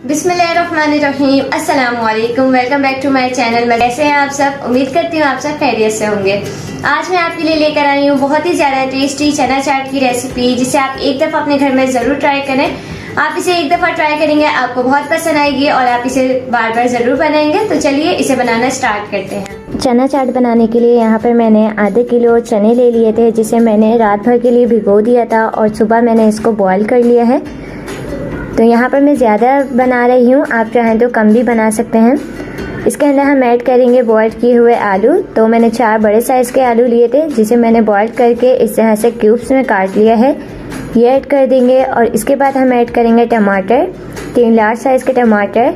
बिस्मिल्लाहिर्रहमानिर्रहीम, अस्सलामुअलैकुम। Welcome back to my channel. मैं कैसे हैं आप सब? उम्मीद करती हूँ आप सब खैरियत से होंगे। आज मैं आपके लिए लेकर आई हूँ बहुत ही ज्यादा टेस्टी चना चाट की रेसिपी, जिसे आप एक दफा अपने घर में जरूर ट्राई करें। आप इसे एक दफा ट्राई करेंगे आपको बहुत पसंद आएगी और आप इसे बार बार जरूर बनाएंगे। तो चलिए इसे बनाना स्टार्ट करते हैं। चना चाट बनाने के लिए यहाँ पर मैंने आधे किलो चने ले लिए थे, जिसे मैंने रात भर के लिए भिगो दिया था और सुबह मैंने इसको बॉईल कर लिया है। तो यहाँ पर मैं ज़्यादा बना रही हूँ, आप चाहें तो कम भी बना सकते हैं। इसके अंदर हम ऐड करेंगे बॉईल किए हुए आलू। तो मैंने 4 बड़े साइज़ के आलू लिए थे, जिसे मैंने बॉईल करके इस तरह से क्यूब्स में काट लिया है। ये ऐड कर देंगे और इसके बाद हम ऐड करेंगे टमाटर। 3 लार्ज साइज़ के टमाटर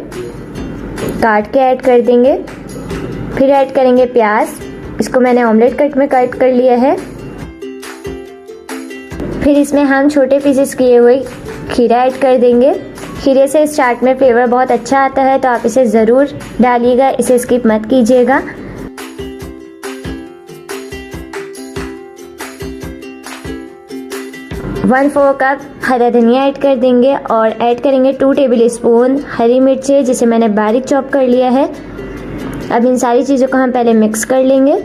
काट के ऐड कर देंगे। फिर ऐड करेंगे प्याज, इसको मैंने ऑमलेट कट में कट कर लिया है। फिर इसमें हम छोटे पीसेस किए हुए खीरा ऐड कर देंगे। खीरे से इस चाट में फ्लेवर बहुत अच्छा आता है, तो आप इसे ज़रूर डालिएगा, इसे स्किप मत कीजिएगा। वन 4 कप हरा धनिया ऐड कर देंगे और ऐड करेंगे 2 टेबल स्पून हरी मिर्ची, जिसे मैंने बारीक चॉप कर लिया है। अब इन सारी चीज़ों को हम पहले मिक्स कर लेंगे।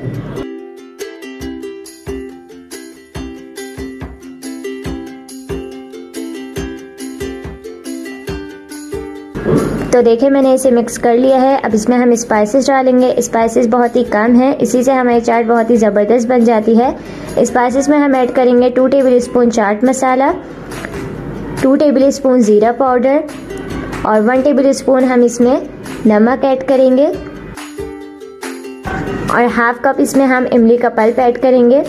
तो देखिए मैंने इसे मिक्स कर लिया है। अब इसमें हम स्पाइसेस डालेंगे। स्पाइसेस बहुत ही कम है, इसी से हमारी चाट बहुत ही ज़बरदस्त बन जाती है। स्पाइसेस में हम ऐड करेंगे 2 table spoon chaat masala, 2 table spoon ज़ीरा पाउडर और 1 टेबल स्पून हम इसमें नमक ऐड करेंगे और हाफ कप इसमें हम इमली का पल्प ऐड करेंगे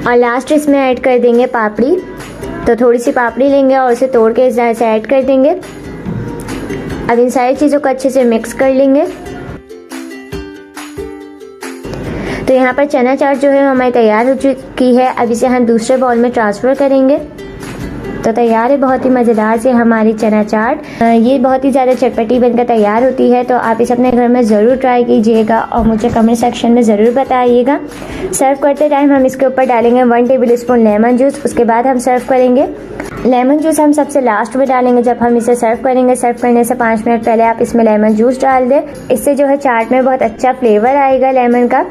और लास्ट इसमें ऐड कर देंगे पापड़ी। तो थोड़ी सी पापड़ी लेंगे और उसे तोड़ के इस तरह से ऐड कर देंगे। अब इन सारी चीज़ों को अच्छे से मिक्स कर लेंगे। तो यहाँ पर चना चाट जो है हमारी तैयार हो चुकी है। अब इसे हम दूसरे बाउल में ट्रांसफ़र करेंगे। तो तैयार है बहुत ही मज़ेदार से हमारी चना चाट। ये बहुत ही ज़्यादा चटपटी बनकर तैयार होती है, तो आप इसे अपने घर में ज़रूर ट्राई कीजिएगा और मुझे कमेंट सेक्शन में ज़रूर बताइएगा। सर्व करते टाइम हम इसके ऊपर डालेंगे 1 टेबल स्पून लेमन जूस। उसके बाद हम सर्व करेंगे। लेमन जूस हम सबसे लास्ट में डालेंगे जब हम इसे सर्व करेंगे। सर्व करने से 5 मिनट पहले आप इसमें लेमन जूस डाल दें, इससे जो है चाट में बहुत अच्छा फ्लेवर आएगा लेमन का।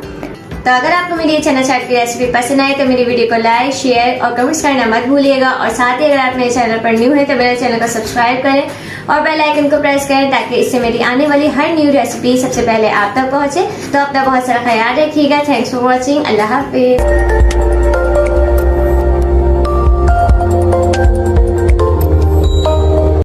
तो अगर आपको मेरी चना चाट की रेसिपी पसंद आए तो मेरी वीडियो को लाइक, शेयर और कमेंट्स करना मत भूलिएगा। और साथ ही अगर आप मेरे चैनल पर न्यू है तो मेरे चैनल को सब्सक्राइब करें और बेल आइकन को प्रेस करें, ताकि इससे मेरी आने वाली हर न्यू रेसिपी सबसे पहले आप तक पहुंचे। तो अपना बहुत सारा ख्याल रखिएगा। Thanks for watching. Allah Hafiz.